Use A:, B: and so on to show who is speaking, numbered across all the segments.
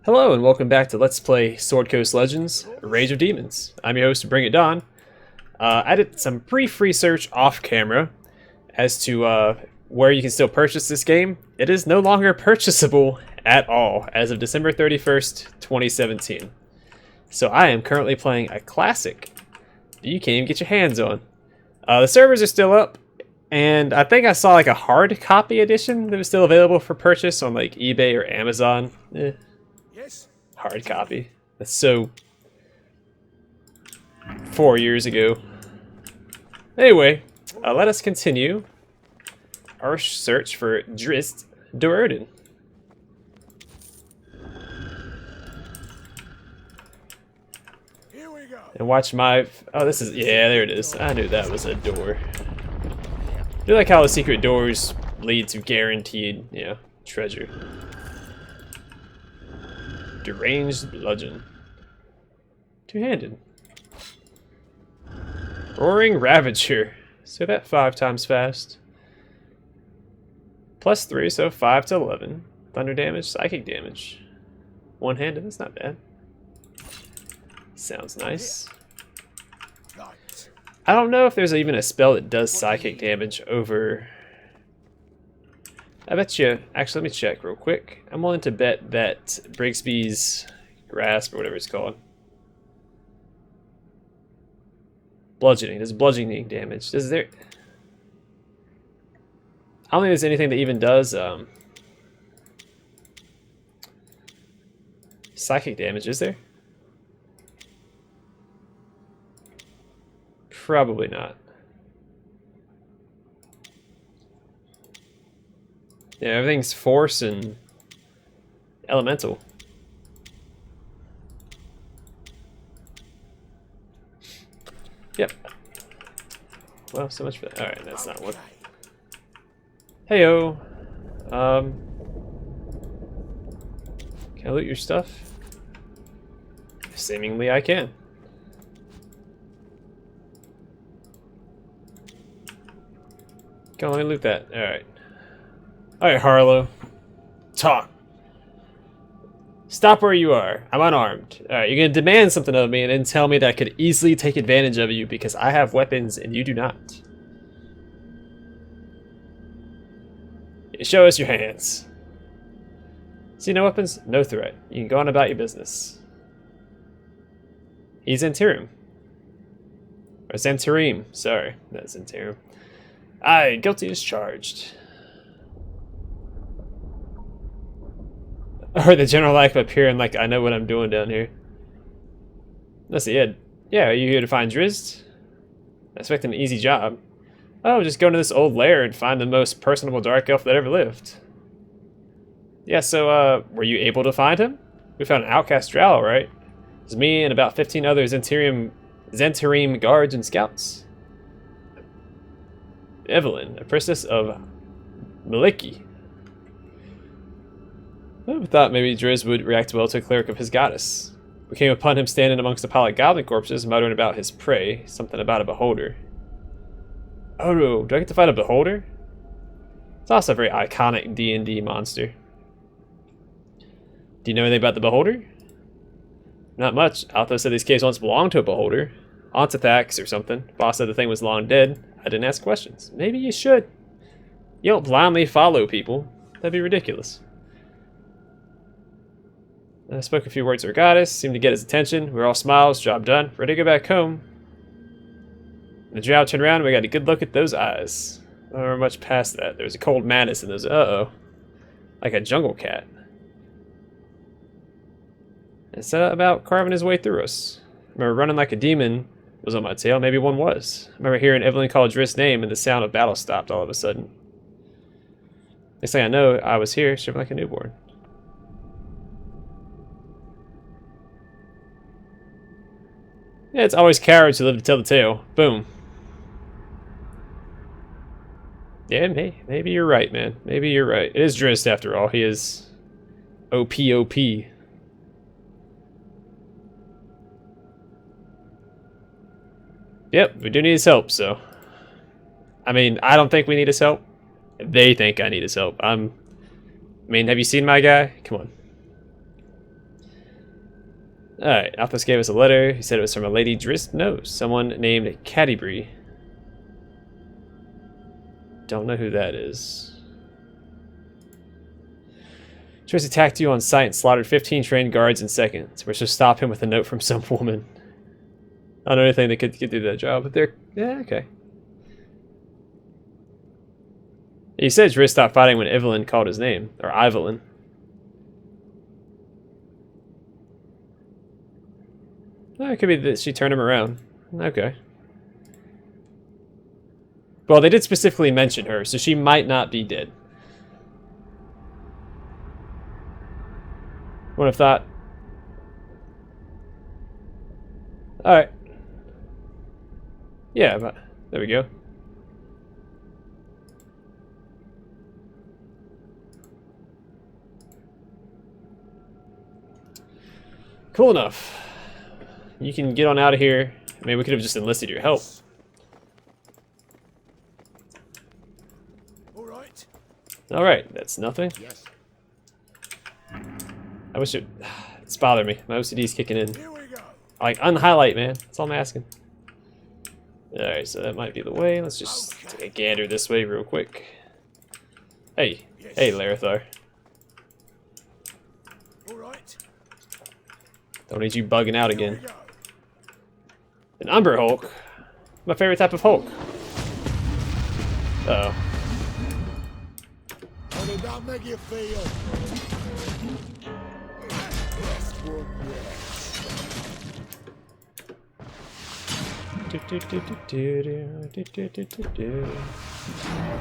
A: Hello and welcome back to Let's Play Sword Coast Legends: Rage of Demons. I'm your host, Bring It Don. I did some brief research off camera as to where you can still purchase this game. It is no longer purchasable at all as of December 31st, 2017. So I am currently playing a classic that you can't even get your hands on. The servers are still up, and I think I saw like a hard copy edition that was still available for purchase on like eBay or Amazon. Hard copy. That's so 4 years ago. Anyway, let us continue our search for Drizzt Do'Urden.
B: Here we go.
A: And watch my... Oh, this is... Yeah, there it is. I knew that was a door. I do like how the secret doors lead to guaranteed, treasure. Deranged bludgeon. Two-handed. Roaring Ravager. Say that 5 times fast. +3, so 5 to 11. Thunder damage, psychic damage. One-handed, that's not bad. Sounds nice. I don't know if there's even a spell that does psychic damage over... I bet you... Actually, let me check real quick. I'm willing to bet that Brigsby's Grasp, or whatever it's called. Bludgeoning. Does bludgeoning damage. Does there... I don't think there's anything that even does psychic damage, is there? Probably not. Yeah, everything's force and elemental. Yep. Well, so much for that. Alright, that's not one. Heyo. Can I loot your stuff? Seemingly I can. Come on, let me loot that. Alright. Alright, Harlow. Talk. Stop where you are. I'm unarmed. Alright, you're gonna demand something of me and then tell me that I could easily take advantage of you because I have weapons and you do not. Show us your hands. See no weapons? No threat. You can go on about your business. He's Interim. Or Zentarim. Sorry, not Zentarim. Aye, guilty as charged. Or the general lack of appearing like I know what I'm doing down here. Let's see, yeah, are you here to find Drizzt? I expect an easy job. Oh, just go into this old lair and find the most personable dark elf that ever lived. Yeah, so, were you able to find him? We found an outcast drow, right? It was me and about 15 other Zentarim guards and scouts. Evelyn, a priestess of Maliki. I thought maybe Drizzt would react well to a cleric of his goddess. We came upon him standing amongst a pile of goblin corpses, muttering about his prey, something about a beholder. Oh no, do I get to fight a beholder? It's also a very iconic D&D monster. Do you know anything about the beholder? Not much. Alto said these caves once belonged to a beholder. Ontithax or something. Boss said the thing was long dead. I didn't ask questions. Maybe you should. You don't blindly follow people. That'd be ridiculous. I spoke a few words to our goddess, seemed to get his attention. We were all smiles, job done, ready to go back home. The drow turned around and we got a good look at those eyes. I don't remember much past that. There was a cold madness in those. Uh-oh. Like a jungle cat. And set about carving his way through us. I remember running like a demon was on my tail. Maybe one was. I remember hearing Evelyn call Drizzt's name and the sound of battle stopped all of a sudden. Next thing I know, I was here, shivering like a newborn. Yeah, it's always cowards who live to tell the tale. Boom. Yeah, maybe you're right, man. Maybe you're right. It is Drizzt after all. He is OP. Yep, we do need his help, so... I mean, I don't think we need his help. They think I need his help. I mean, have you seen my guy? Come on. Alright, Alphys gave us a letter. He said it was from a lady Drizzt knows. Someone named Caddybree. Don't know who that is. Drizzt attacked you on sight and slaughtered 15 trained guards in seconds. We're supposed to stop him with a note from some woman. I don't know anything that could do that job, but they're... yeah, okay. He said Drizzt stopped fighting when Evelyn called his name. Or Evelyn. Oh, it could be that she turned him around. Okay. Well, they did specifically mention her, so she might not be dead. Would have thought. Alright. Yeah, but there we go. Cool enough. You can get on out of here. I mean, we could have just enlisted your help. Alright, that's nothing.
B: Yes.
A: I wish it... it's bothering me. My OCD's kicking in.
B: Here we go.
A: Like, unhighlight, man. That's all I'm asking. Alright, so that might be the way. Let's just take a gander this way real quick. Hey.
B: Yes.
A: Hey, Larethar.
B: All right.
A: Don't need you bugging out again.
B: Here we go.
A: An Umber Hulk? My favorite type of Hulk. Uh oh.
B: How did that make you feel? Yes, one, yes.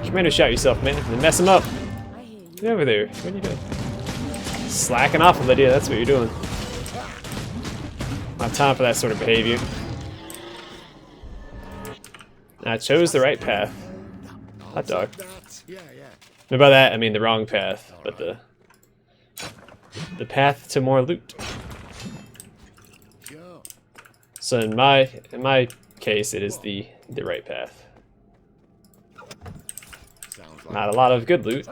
A: Commander, shout yourself, man. And mess him up. Get over there. What are you doing? Slacking off, Lydia. That's what you're doing. Not time for that sort of behavior. I chose the right path. Hot dog.
B: Yeah, yeah.
A: And by that, I mean the wrong path, but the path to more loot.
B: Sure.
A: So in my case, it is the right path.
B: Sounds like
A: Not a lot of good loot,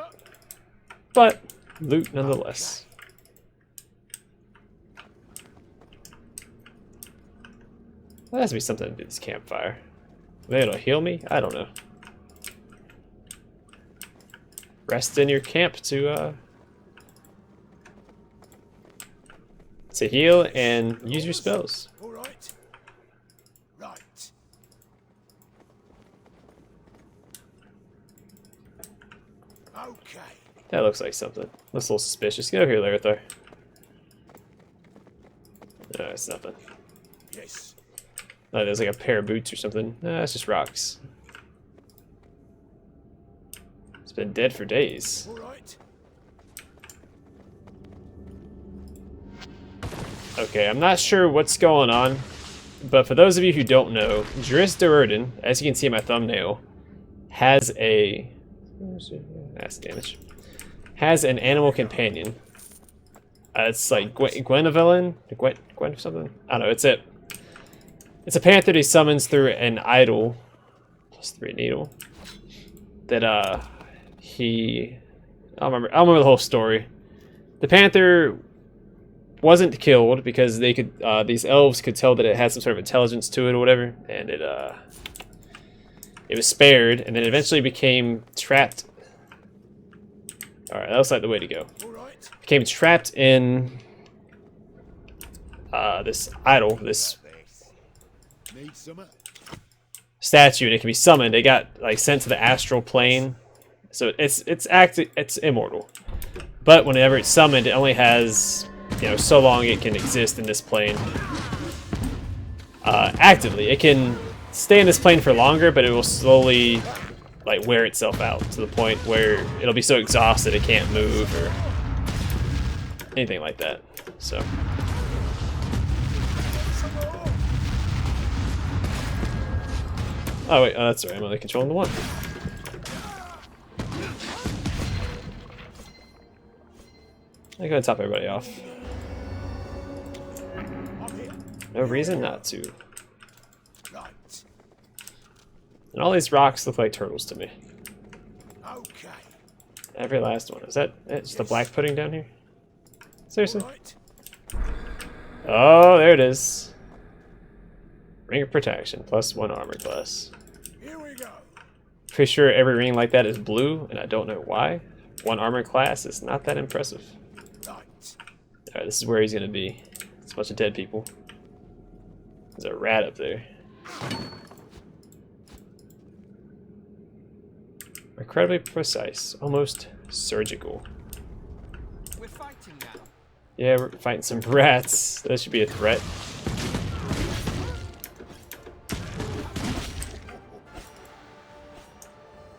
A: but loot nonetheless. There has to be something to this campfire. Maybe it'll heal me? I don't know. Rest in your camp to heal and use your spells.
B: all right. Right. Okay.
A: That looks like something. Looks a little suspicious. Get over here, Larethar. No, it's nothing.
B: Yes.
A: Oh, there's like a pair of boots or something. No, it's just rocks. It's been dead for days.
B: All right.
A: Okay, I'm not sure what's going on, but for those of you who don't know, Drizzt, as you can see in my thumbnail, has a... That's damage. Has an animal companion. It's like Gwen something? I don't know, it's a panther that he summons through an idol, +3 needle, that I don't remember the whole story. The panther wasn't killed because they could, these elves could tell that it had some sort of intelligence to it or whatever, and it was spared, and then eventually became trapped. Alright, that was like the way to go.
B: All right.
A: Became trapped in this idol, this
B: Need some.
A: statue, and it can be summoned. It got like sent to the astral plane, so it's immortal. But whenever it's summoned, it only has, you know, so long it can exist in this plane. Actively, it can stay in this plane for longer, but it will slowly like wear itself out to the point where it'll be so exhausted it can't move or anything like that. So. Oh wait, that's right. I'm only controlling the one. I'm gonna top everybody off. No reason not to.
B: Right.
A: And all these rocks look like turtles to me.
B: Okay.
A: Every last one. Is that it? Just the black pudding down here? Seriously?
B: Right.
A: Oh, there it is. Ring of protection, +1 armor class.
B: Here we go.
A: Pretty sure every ring like that is blue, and I don't know why. 1 armor class is not that impressive.
B: Right.
A: Alright, this is where he's gonna be. It's a bunch of dead people. There's a rat up there. Incredibly precise, almost surgical.
C: We're fighting now.
A: Yeah, we're fighting some rats. That should be a threat.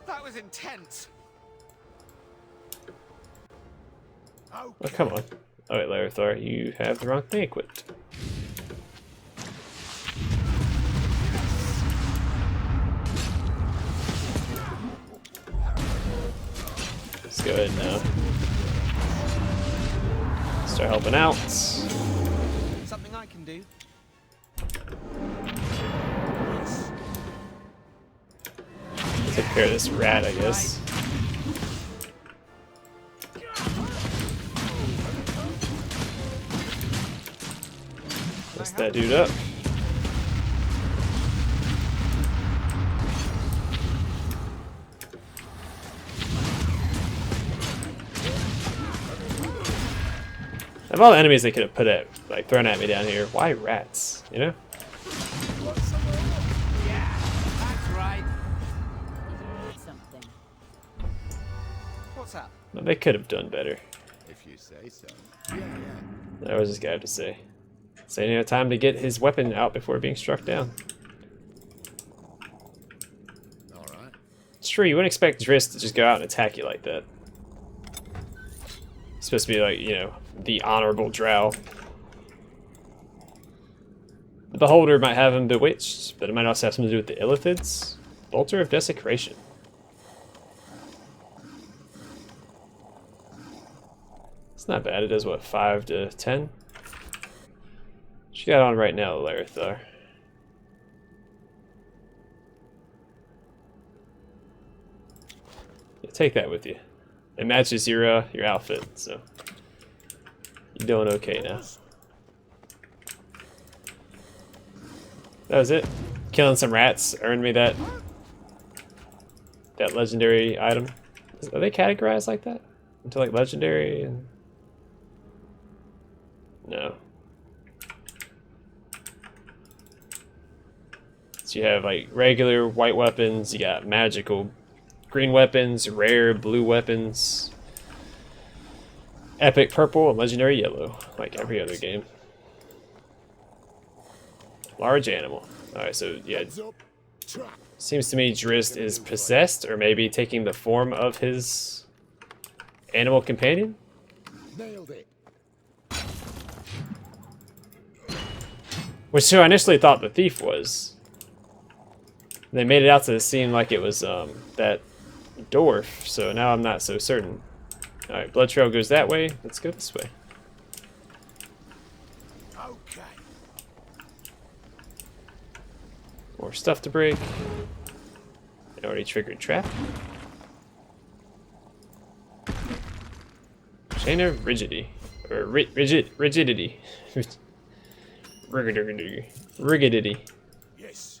C: That was intense.
A: Oh, come on. Oh wait, Larithar, you have the wrong thing equipped. Let's go ahead and start helping out.
C: Something I can do.
A: Take care of this rat, I guess. Mess that dude up. Of all the enemies they could have put at, like, thrown at me down here, why rats? You know?
C: Yeah, that's right.
D: Something.
C: What's up?
A: No, they could have done better.
B: If you say so. Yeah.
A: That was this guy have to say. So you know, time to get his weapon out before being struck down.
B: All right.
A: It's true, you wouldn't expect Drizzt to just go out and attack you like that. He's supposed to be like, you know, the honorable drow. The beholder might have him bewitched, but it might also have something to do with the Illithids. Bolter of Desecration. It's not bad. It does what, 5 to 10? What you got on right now, Larithar? Yeah, take that with you. It matches your outfit, so you're doing okay now. That was it. Killing some rats earned me that legendary item. Are they categorized like that? Into like legendary and no. So you have like regular white weapons, you got magical green weapons, rare blue weapons, epic purple, and legendary yellow, like every other game. Large animal. Alright, so yeah, seems to me Drizzt is possessed, or maybe taking the form of his animal companion?
B: Nailed it.
A: Which I initially thought the thief was. They made it out to seem like it was that dwarf, so now I'm not so certain. Alright, blood trail goes that way. Let's go this way.
B: Okay.
A: More stuff to break. I already triggered trap. Chain of rigidity. Or rigidity. Rigidity.
B: Yes.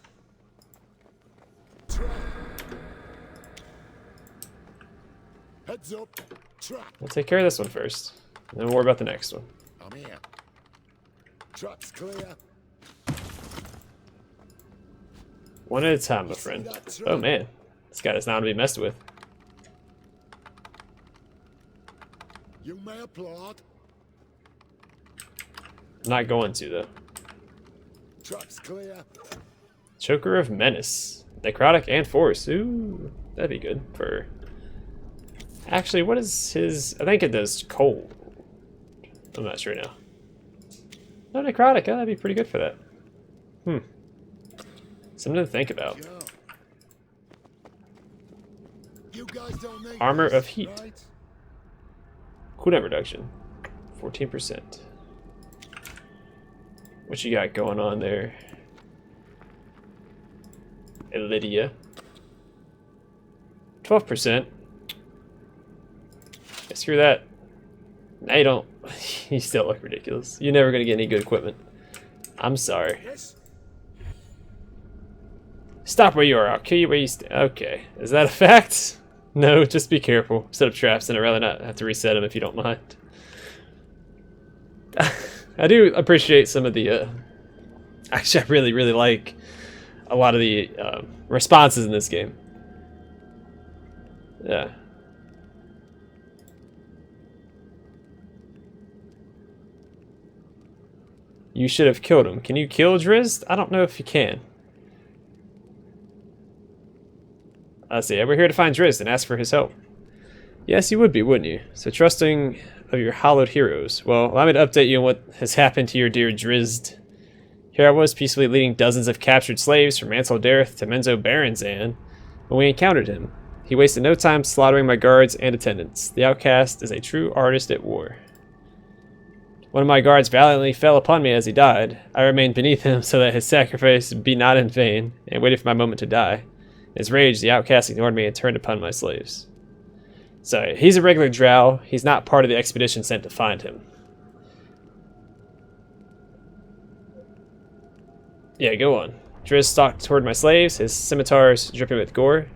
B: Heads up. Trap.
A: We'll take care of this one first. Then we'll worry about the next one.
B: I'm here. Trap's clear.
A: One at a time, my friend. Oh man, this guy is not to be messed with.
B: You may applaud.
A: I'm not going to though.
B: Trap's clear.
A: Choker of Menace. Necrotic and Force. Ooh, that'd be good for... Actually, what is his... I think it does cold. I'm not sure now. No, Necrotic. Oh, that'd be pretty good for that. Something to think about.
B: Sure. You guys don't need
A: Armor
B: this,
A: of Heat.
B: right?
A: Cooldown reduction. 14%. What you got going on there? Lydia. 12%. Yeah, screw that. Now you don't. You still look ridiculous. You're never gonna get any good equipment. I'm sorry.
B: Yes.
A: Stop where you are. I'll kill you where you stand. Okay. Is that a fact? No, just be careful. Set up traps, and I'd rather not have to reset them if you don't mind. I do appreciate some of the. Actually, I really, really like a lot of the responses in this game. Yeah. You should have killed him. Can you kill Drizzt? I don't know if you can. I see. We're here to find Drizzt and ask for his help. Yes, you would be, wouldn't you? So trusting of your hallowed heroes. Well, allow me to update you on what has happened to your dear Drizzt. Here I was, peacefully leading dozens of captured slaves from Manteldarth to Menzo Baranzan when we encountered him. He wasted no time slaughtering my guards and attendants. The outcast is a true artist at war. One of my guards valiantly fell upon me as he died. I remained beneath him so that his sacrifice be not in vain, and waited for my moment to die. In his rage, the outcast ignored me and turned upon my slaves. So, he's a regular drow. He's not part of the expedition sent to find him. Yeah, go on. Drizzt stalked toward my slaves, his scimitars dripping with gore.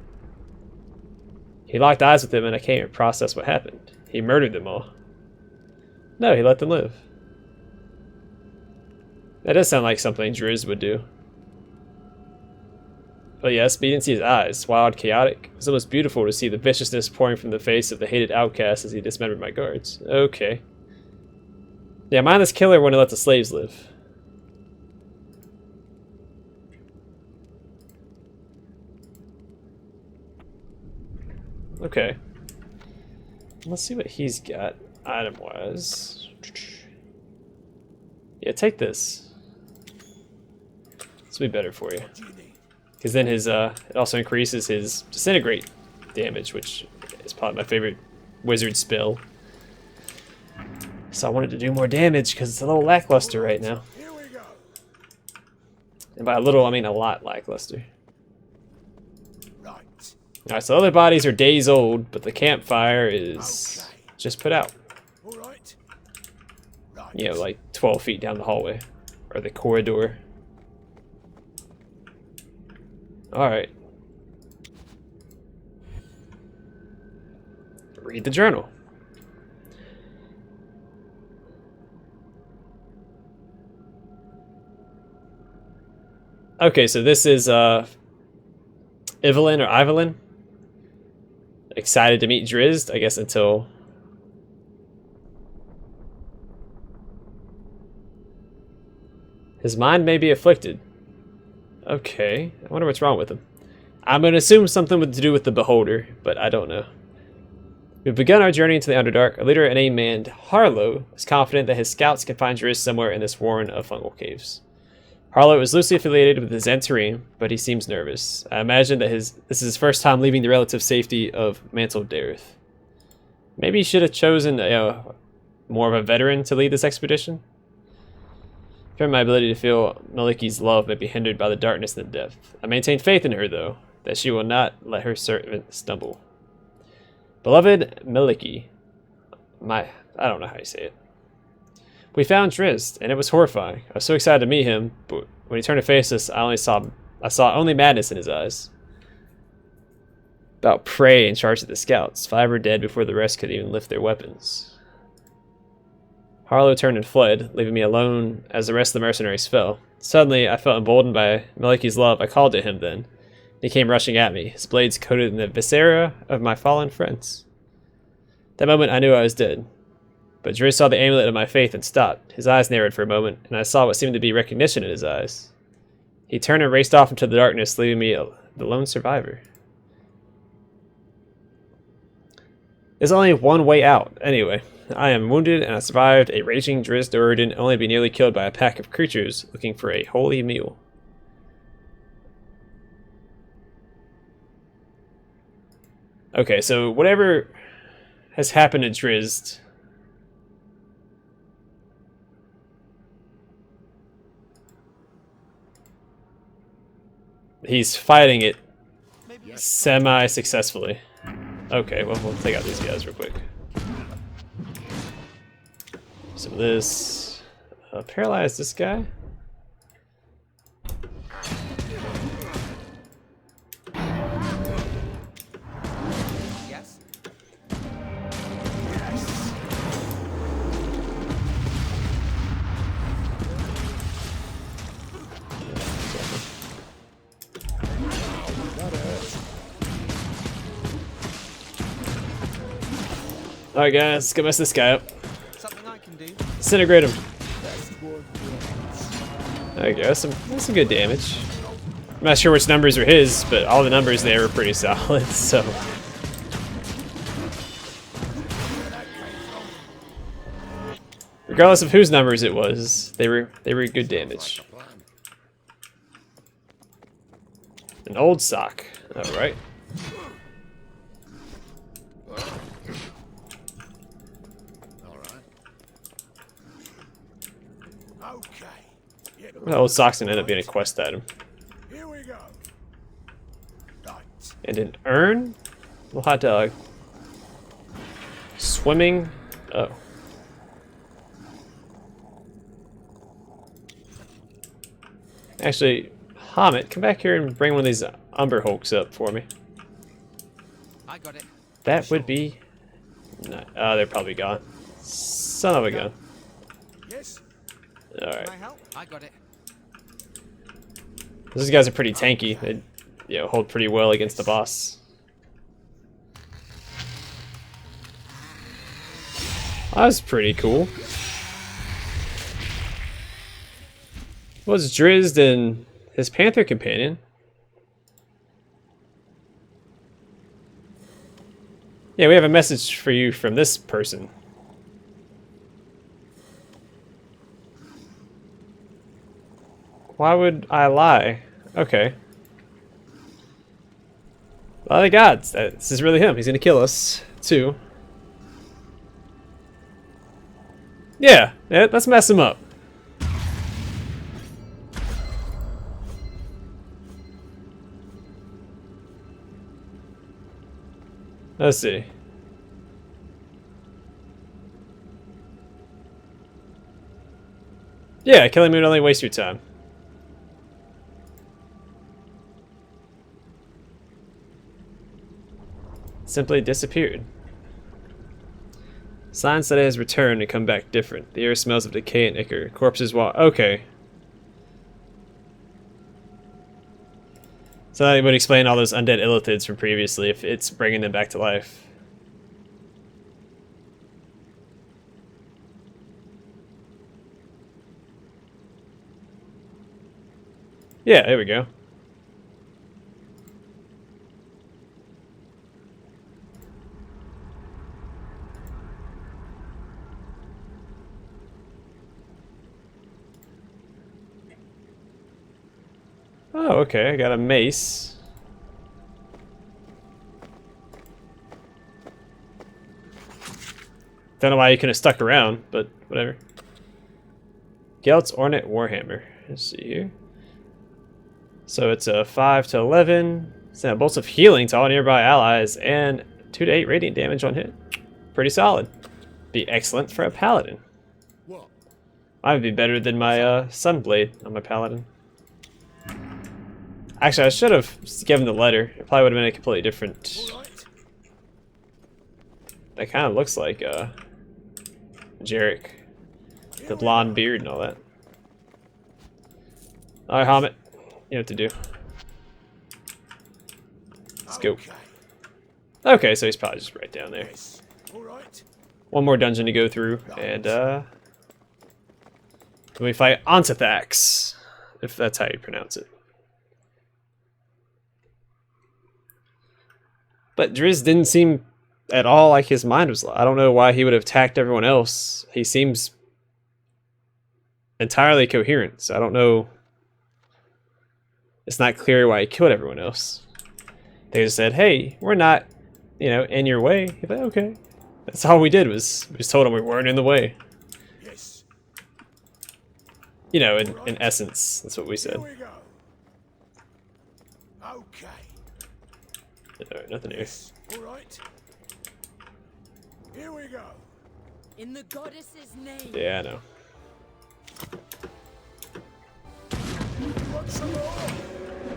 A: He locked eyes with them and I can't even process what happened. He murdered them all. No, he let them live. That does sound like something Drizzt would do. But yes, but you didn't see his eyes. Wild, chaotic. It was almost beautiful to see the viciousness pouring from the face of the hated outcast as he dismembered my guards. Okay. Yeah, mindless killer wanted to let the slaves live. Okay. Let's see what he's got item-wise. Yeah, take this. This will be better for you. Because then his it also increases his disintegrate damage, which is probably my favorite wizard spell. So I wanted to do more damage because it's a little lackluster right now.
B: Here we go.
A: And by a little, I mean a lot lackluster.
B: Right.
A: Alright, so other bodies are days old, but the campfire is just put out.
B: All right. Right.
A: You know, like 12 feet down the hallway. Or the corridor. Alright. Read the journal. Okay, so this is Evelyn or Evelyn. Excited to meet Drizzt, I guess until... His mind may be afflicted. Okay, I wonder what's wrong with him. I'm going to assume something to do with the Beholder, but I don't know. We've begun our journey into the Underdark. A leader named Harlow is confident that his scouts can find Drizzt somewhere in this warren of fungal caves. Harlow is loosely affiliated with the Zentarim, but he seems nervous. I imagine that this is his first time leaving the relative safety of Manteldarth. Maybe he should have chosen more of a veteran to lead this expedition. Fear my ability to feel Maliki's love may be hindered by the darkness and the depth. I maintain faith in her, though, that she will not let her servant stumble. Beloved Maliki, I don't know how you say it. We found Drizzt, and it was horrifying. I was so excited to meet him, but when he turned to face us, I saw only madness in his eyes. About prey in charge of the scouts. 5 were dead before the rest could even lift their weapons. Harlow turned and fled, leaving me alone as the rest of the mercenaries fell. Suddenly, I felt emboldened by Maliki's love. I called to him then. He came rushing at me, his blades coated in the viscera of my fallen friends. That moment, I knew I was dead. But Drizzt saw the amulet of my faith and stopped. His eyes narrowed for a moment, and I saw what seemed to be recognition in his eyes. He turned and raced off into the darkness, leaving me the lone survivor. There's only one way out, anyway. I am wounded, and I survived a raging Drizzt Doradin, only to be nearly killed by a pack of creatures looking for a holy meal. Okay, so whatever has happened to Drizzt... He's fighting it semi-successfully. Okay, well, we'll take out these guys real quick. of this. Paralyze this guy.
C: Yes?
A: Alright guys, let's go mess this guy up.
C: Something I can do.
A: Disintegrate him. There you go, that's some good damage. I'm not sure which numbers are his, but all the numbers there were pretty solid, so. Regardless of whose numbers it was, they were good damage. An old sock. Alright.
B: Okay.
A: Well, old sock's gonna end up being a quest item.
B: Here we go. Right.
A: And an urn? Little hot dog. Swimming. Oh. Actually, Hamet, come back here and bring one of these Umber Hulks up for me.
C: I got it.
A: That would be... Oh, they're probably gone. Son of a gun.
B: Yes.
A: Alright.
C: Can I help? I got it.
A: These guys are pretty tanky. They, you know, hold pretty well against the boss. That was pretty cool. Was Drizzt and his Panther companion? Yeah, we have a message for you from this person. Why would I lie? Okay. Well, the gods. This is really him. He's gonna kill us, too. Yeah, let's mess him up. Let's see. Yeah, killing me would only waste your time. Simply disappeared. Signs that it has returned and come back different. The air smells of decay and ichor. Corpses walk. Okay. So that would explain all those undead illithids from previously if it's bringing them back to life. Yeah, there we go. Oh, okay, I got a mace. Don't know why you could have stuck around, but whatever. Gelt's Ornate Warhammer. Let's see here. So it's a 5 to 11. Send bolts of healing to all nearby allies and 2 to 8 radiant damage on hit. Pretty solid. Be excellent for a paladin.
B: What?
A: Might would be better than my Sunblade on my paladin. Actually, I should have given the letter. It probably would have been a completely different.
B: All right.
A: That kind of looks like Jarek. The blonde beard and all that. Alright, Hamet. You know what to do. Let's go.
B: Okay.
A: Okay, so he's probably just right down there.
B: Yes. All right.
A: One more dungeon to go through, and then we fight Ontithax, if that's how you pronounce it. But Drizzt didn't seem at all like his mind was. I don't know why he would have attacked everyone else. He seems entirely coherent, so I don't know. It's not clear why he killed everyone else. They just said, "Hey, we're not, you know, in your way." He's like, "Okay." That's all we did was we just told him we weren't in the way.
B: Yes.
A: You know, in essence, that's what we said.
B: Here we go. Okay.
A: Alright, nothing here.
B: Yes. All right. Here we go.
D: In the goddess's name.
A: Yeah, I know.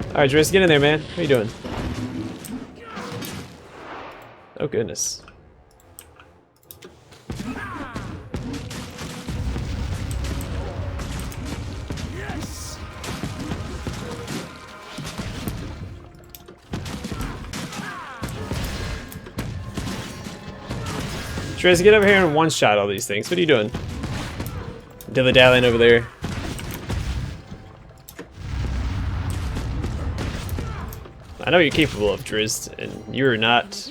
A: Alright, Drizzt, get in there, man. What are you doing? Oh, goodness.
B: Yes.
A: Drizzt, get over here and one-shot all these things. What are you doing? Dilly-dallying over there. I know what you're capable of, Drizzt, and you're not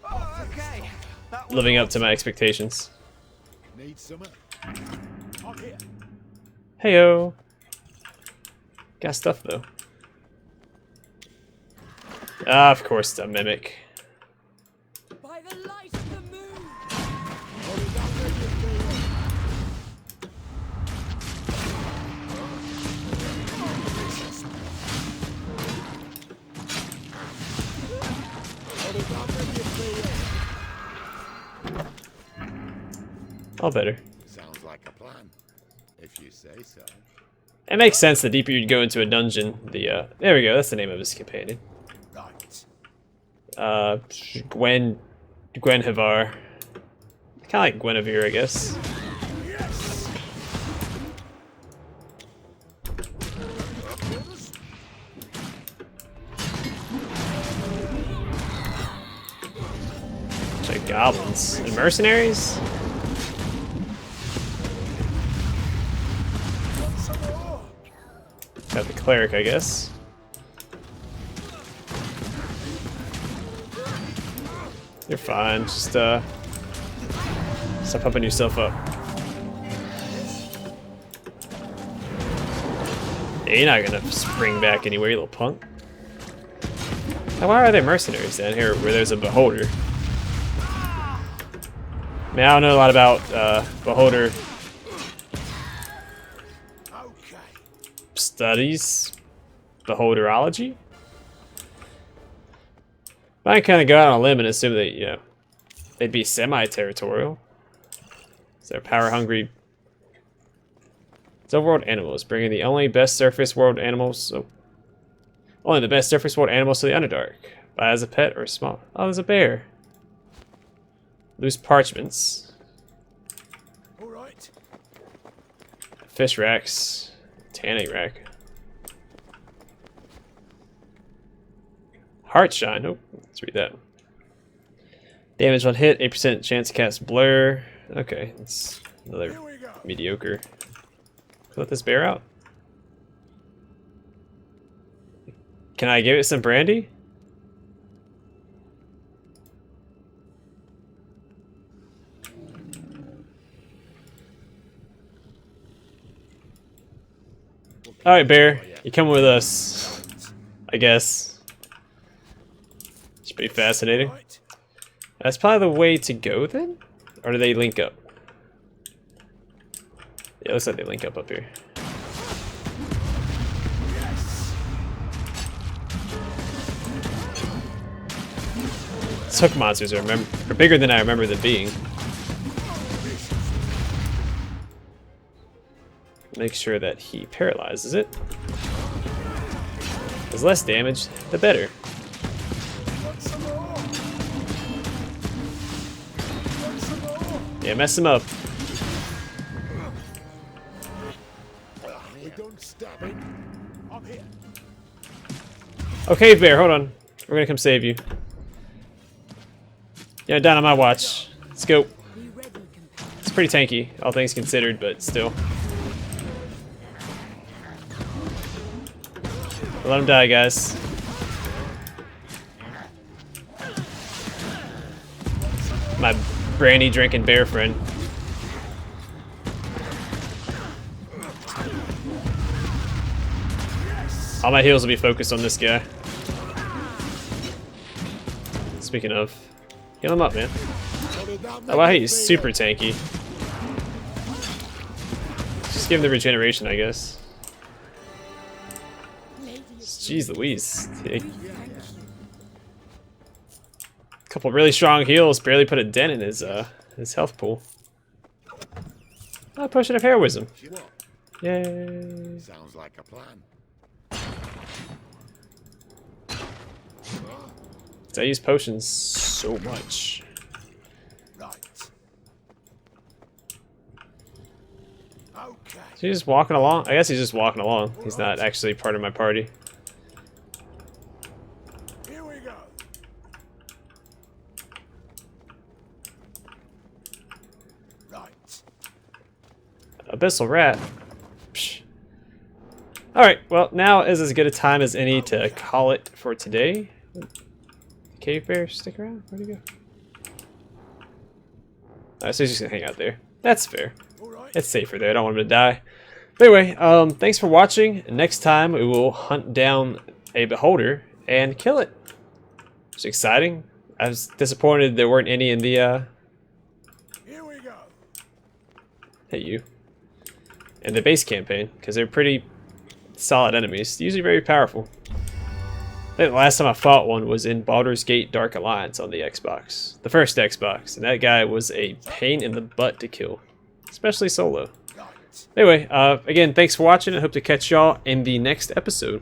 C: Oh, okay. That was
A: living up to my expectations.
B: Need some. I'm here.
A: Heyo. Got stuff, though. Ah, of course, the mimic.
D: By the light of the moon.
A: All better.
B: Sounds like a plan, if you say so.
A: It makes sense the deeper you go into a dungeon, the, there we go, that's the name of his companion.
B: Right.
A: Gwenhwyvar. Kinda like Guinevere, I guess.
B: Yes.
A: It's like goblins. And mercenaries? Got the cleric, I guess. You're fine, just stop pumping yourself up. Yeah, you're not gonna spring back anywhere, you little punk. Now, why are there mercenaries down here where there's a beholder? I mean, I don't know a lot about beholder
B: Okay.
A: studies, beholderology. But I kind of go out on a limb and assume that, you know, they'd be semi-territorial. So they're power-hungry. It's overworld animals, bringing the only best surface world animals. So only the best surface world animals to the Underdark. Buy as a pet or small. Oh, there's a bear. Loose parchments.
B: All right.
A: Fish racks. Tanning rack. Heart shine. Oh, let's read that. Damage on hit, 8% chance to cast blur. Okay, it's another
B: Here we go.
A: mediocre. Let this bear out. Can I give it some brandy? Alright, bear. You come with us. I guess. It's pretty fascinating.
B: Right.
A: That's probably the way to go then? Or do they link up? Yeah, it looks like they link up here. These hook monsters are bigger than I remember them being. Make sure that he paralyzes it. The less damage, the better. Yeah, mess him up.
B: We don't stop it. I'm here.
A: Okay, bear, hold on. We're gonna come save you. Yeah, down on my watch. Let's go.
D: Be ready, companion.
A: It's pretty tanky, all things considered, but still. Let him die, guys. My brandy drinking bear friend. All my heals will be focused on this guy. Speaking of, heal him up, man. Oh wow, he's super tanky. Just give him the regeneration, I guess. Jeez Louise. A couple really strong heals barely put a dent in his health pool. Oh, potion of heroism.
B: What?
A: Yay.
B: Sounds like a plan.
A: I use potions so much.
B: Right. Okay.
A: Is he just walking along? I guess he's just walking along. He's not actually part of my party.
B: Here we go. Right.
A: Abyssal rat. Psh. Alright, well, now is as good a time as any to call it for today. Cave bear, stick around? Where'd he go? Alright, so he's just gonna hang out there. That's fair.
B: All right.
A: It's safer there. I don't want him to die. But anyway, thanks for watching. Next time we will hunt down a beholder and kill it. It's exciting. I was disappointed there weren't any in the
B: Here we go.
A: hey you. In the base campaign, because they're pretty solid enemies. Usually very powerful. I think the last time I fought one was in Baldur's Gate Dark Alliance on the Xbox. The first Xbox. And that guy was a pain in the butt to kill. Especially solo.
B: Right.
A: Anyway, again, thanks for watching. I hope to catch y'all in the next episode.